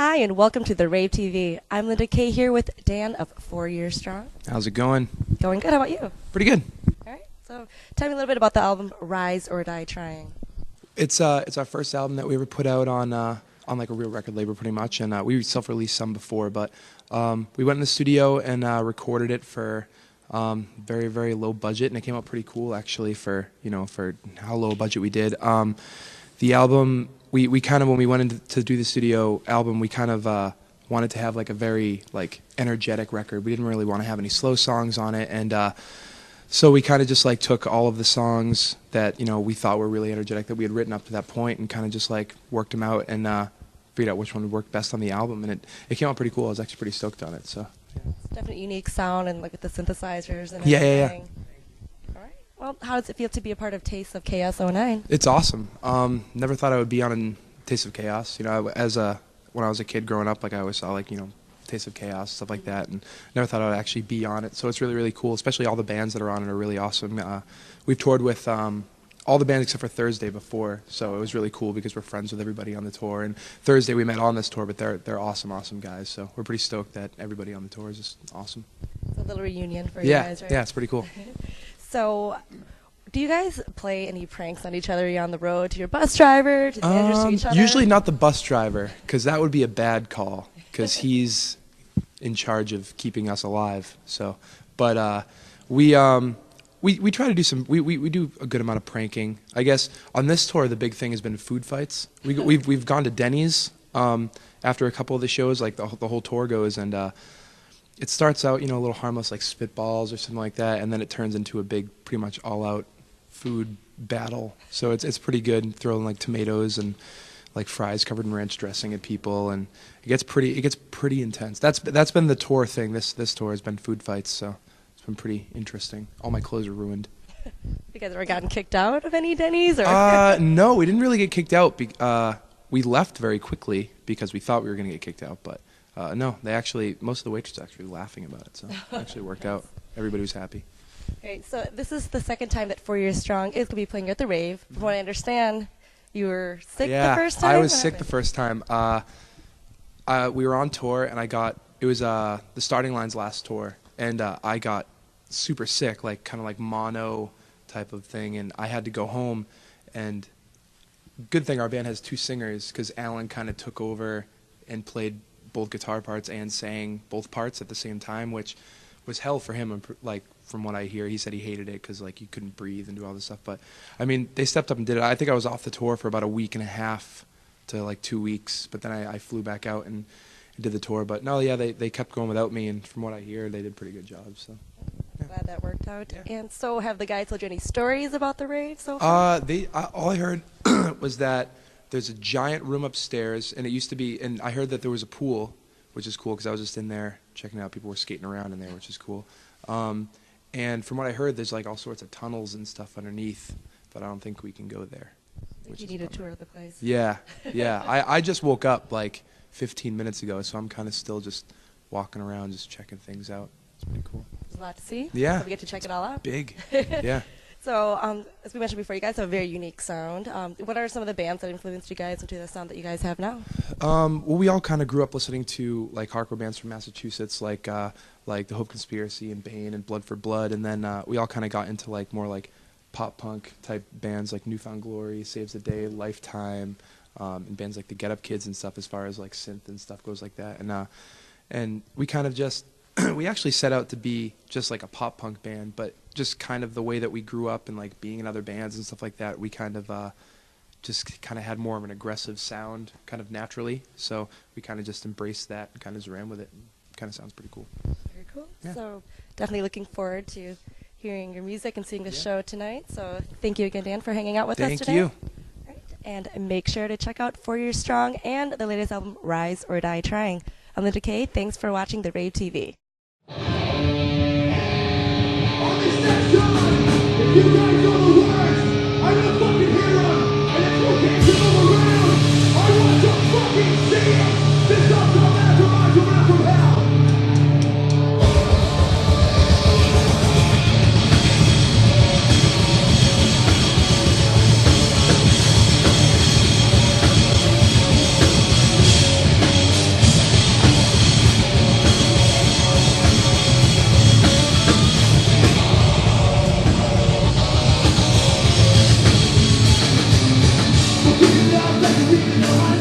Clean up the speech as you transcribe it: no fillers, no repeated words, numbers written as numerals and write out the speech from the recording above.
Hi, and welcome to the Rave TV. I'm Linda Kay here with Dan of 4 Years Strong. How's it going? Going good. How about you? Pretty good. All right. So tell me a little bit about the album Rise or Die Trying. It's our first album that we ever put out on like a real record label, pretty much. And we self-released some before, but we went in the studio and recorded it for very, very low budget, and it came out pretty cool actually for how low a budget we did. The album, we kind of, when we went in to do the studio album, we kind of wanted to have like a very like energetic record. We didn't really want to have any slow songs on it, and so we kind of just like took all of the songs that we thought were really energetic that we had written up to that point, and kind of just like worked them out and figured out which one would work best on the album, and it came out pretty cool. I was actually pretty stoked on it. So it's definitely a unique sound, and like with the synthesizers and yeah, everything. All right. Well, how does it feel to be a part of Taste of Chaos '09? It's awesome. Never thought I would be on Taste of Chaos. When I was a kid growing up, like I always saw Taste of Chaos, stuff like that, and never thought I would actually be on it. So it's really, really cool, especially all the bands that are on it are really awesome. We've toured with all the bands except for Thursday before, so it was really cool because we're friends with everybody on the tour. And Thursday we met on this tour, but they're awesome guys, so we're pretty stoked that everybody on the tour is just awesome. It's a little reunion for you guys, right? Yeah, it's pretty cool. So, do you guys play any pranks on each other? Are you on the road to your bus driver, to the managers, to each other? Usually not the bus driver, because that would be a bad call, because he's in charge of keeping us alive. So, but we try to do some. We do a good amount of pranking. I guess on this tour the big thing has been food fights. We've gone to Denny's after a couple of the shows, like the whole tour goes, and it starts out a little harmless like spitballs or something like that, and then it turns into a big, pretty much all out food battle. So it's pretty good, throwing like tomatoes and like fries covered in ranch dressing at people, and it gets pretty intense. That's been the tour thing. This tour has been food fights, so it's been pretty interesting. All my clothes are ruined. You guys ever gotten kicked out of any Denny's? Or no, we didn't really get kicked out. We left very quickly because we thought we were going to get kicked out, but no, most of the waitresses actually laughing about it, so it actually worked out. Everybody was happy. Great. So this is the second time that 4 Years Strong is going to be playing at the Rave. From what I understand, you were sick the first time? I was sick the first time. We were on tour, and it was the Starting Line's last tour, and I got super sick, like kind of like mono type of thing, and I had to go home. And good thing our band has two singers, because Alan kind of took over and played both guitar parts and sang both parts at the same time, which was hell for him. Like from what I hear, he said he hated it because like you couldn't breathe and do all this stuff. But I mean, they stepped up and did it. I think I was off the tour for about a week and a half to like 2 weeks, but then I flew back out and did the tour. But no, yeah, they kept going without me, and from what I hear, they did a pretty good job. So yeah. Glad that worked out. Yeah. And so, have the guys told you any stories about the Rave so far? All I heard was that there's a giant room upstairs, and it used to be. And I heard that there was a pool, which is cool because I was just in there checking out. People were skating around in there, which is cool. And from what I heard, there's like all sorts of tunnels and stuff underneath, but I don't think we can go there. You need a tour of the place. Yeah. I just woke up like 15 minutes ago, so I'm kind of still just walking around, just checking things out. It's pretty cool. There's a lot to see. Yeah. So we get to check it all out. Big. Yeah. So, as we mentioned before, you guys have a very unique sound. What are some of the bands that influenced you guys into the sound that you guys have now? Well, we all kind of grew up listening to like hardcore bands from Massachusetts, like the Hope Conspiracy and Bane and Blood for Blood, and then we all kind of got into like more like pop punk type bands like Newfound Glory, Saves the Day, Lifetime, and bands like the Get Up Kids and stuff, as far as like synth and stuff goes like that. And we kind of just we actually set out to be just like a pop punk band, but just kind of the way that we grew up and like being in other bands and stuff like that, we kind of just kind of had more of an aggressive sound kind of naturally. So we kind of just embraced that and kind of just ran with it. It kind of sounds pretty cool. Very cool. Yeah. So definitely looking forward to hearing your music and seeing the show tonight. So thank you again, Dan, for hanging out with us today. Thank you. Right. And make sure to check out 4 Years Strong and the latest album, Rise or Die Trying. I'm Linda Kay. Thanks for watching the Rave TV. If you guys know the words, I'm gonna fucking hear them. And if you can't give them around, I want to fucking see it. This stuff's all after from hell. Like a reason,